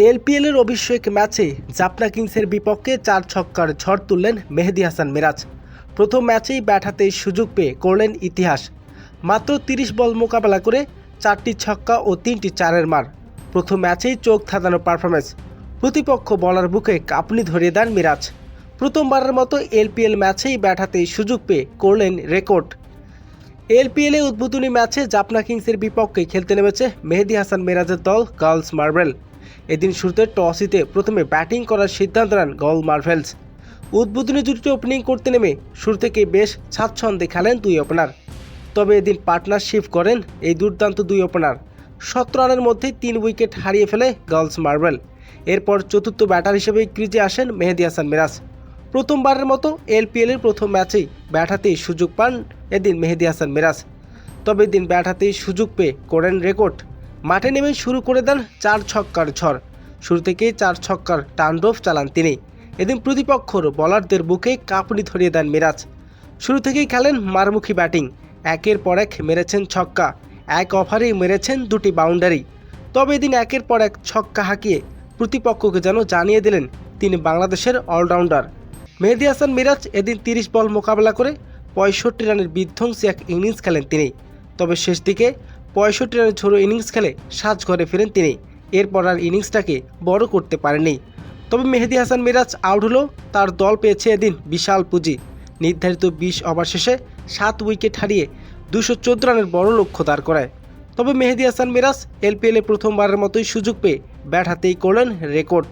এলপিএলের অভিষেক ম্যাচে জাফনা কিংসের বিপক্ষে 4 ছক্কার ঝড় তুললেন মেহেদী হাসান মিরাজ। প্রথম ম্যাচেই ব্যাট হাতে সুযোগ পেয়ে করলেন ইতিহাস। মাত্র 30 বল মোকাবেলা করে 4টি ছক্কা ও 3টি চারের মার। প্রথম ম্যাচেই চোখ ধাঁধানো পারফরমেন্স, প্রতিপক্ষ বলার বুকে কাঁপুনি ধরিয়ে দেন মিরাজ। প্রথমবারের মতো এলপিএল ম্যাচেই ব্যাট হাতে সুযোগ পেয়ে করলেন রেকর্ড। এলপিএলে উদ্বোধনী ম্যাচে জাফনা কিংসের বিপক্ষে খেলতে নেমেছে মেহেদী হাসান মিরাজের দল গার্লস মার্বেল। এদিন শুরুতে টস জিতে প্রথমে ব্যাটিং করার সিদ্ধান্ত নেন গল মার্ভেলস। উদ্বোধনী জুটিতে ওপেনিং করতে নেমে শুরু থেকেই বেশ স্বাচ্ছন্দ্যে খেলেন দুই ওপেনার। তবে এদিন পার্টনারশিপ করেন এই দুর্দান্ত দুই ওপেনার। 17 রানের মধ্যেই 3 উইকেট হারিয়ে ফেলে গার্লস মার্বেল। এরপর চতুর্থ ব্যাটার হিসেবে ক্রিজে আসেন মেহেদী হাসান মিরাজ। প্রথমবারের মতো এলপিএলের প্রথম ম্যাচেই ব্যাট হাতেই সুযোগ পান এদিন মেহেদী হাসান মিরাজ। তবে এদিন ব্যাট হাতেই সুযোগ পেয়ে করেন রেকর্ড। মাঠে নেমে শুরু করে দেন 4 ছক্কার ঝড়। শুরু থেকেই 4 ছক্কার তাণ্ডব চালান তিনি। এদিন প্রতিপক্ষর বলারদের বুকে কাঁপুনি ধরিয়ে দেন মিরাজ। শুরু থেকেই খেলেন মারমুখী ব্যাটিং, একের পর এক মেরেছেন ছক্কা, এক ওভারেই মেরেছেন 2টি বাউন্ডারি। তবে এদিন একের পর এক ছক্কা হাঁকিয়ে প্রতিপক্ষকে যেন জানিয়ে দিলেন তিনি বাংলাদেশের অলরাউন্ডার। মেহেদী হাসান মিরাজ এদিন 30 বল মোকাবেলা করে 65 রানের বিধ্বংসী এক ইনিংস খেলেন তিনি। তবে শেষ দিকে 65 রানের ঝোড়ো ইনিংস খেলে সাজঘরে ফেরেন তিনি। এরপর আর ইনিংসটাকে বড় করতে পারেনি। তবে মেহেদী হাসান মিরাজ আউট হলেও তার দল পেয়েছে এদিন বিশাল পুঁজি। নির্ধারিত 20 ওভার শেষে 7 উইকেট হারিয়ে 214 রানের বড় লক্ষ্য দাঁড় করায়। তবে মেহেদী হাসান মিরাজ এলপিএলে প্রথমবারের মতোই সুযোগ পেয়ে ব্যাট হাতেই করলেন রেকর্ড।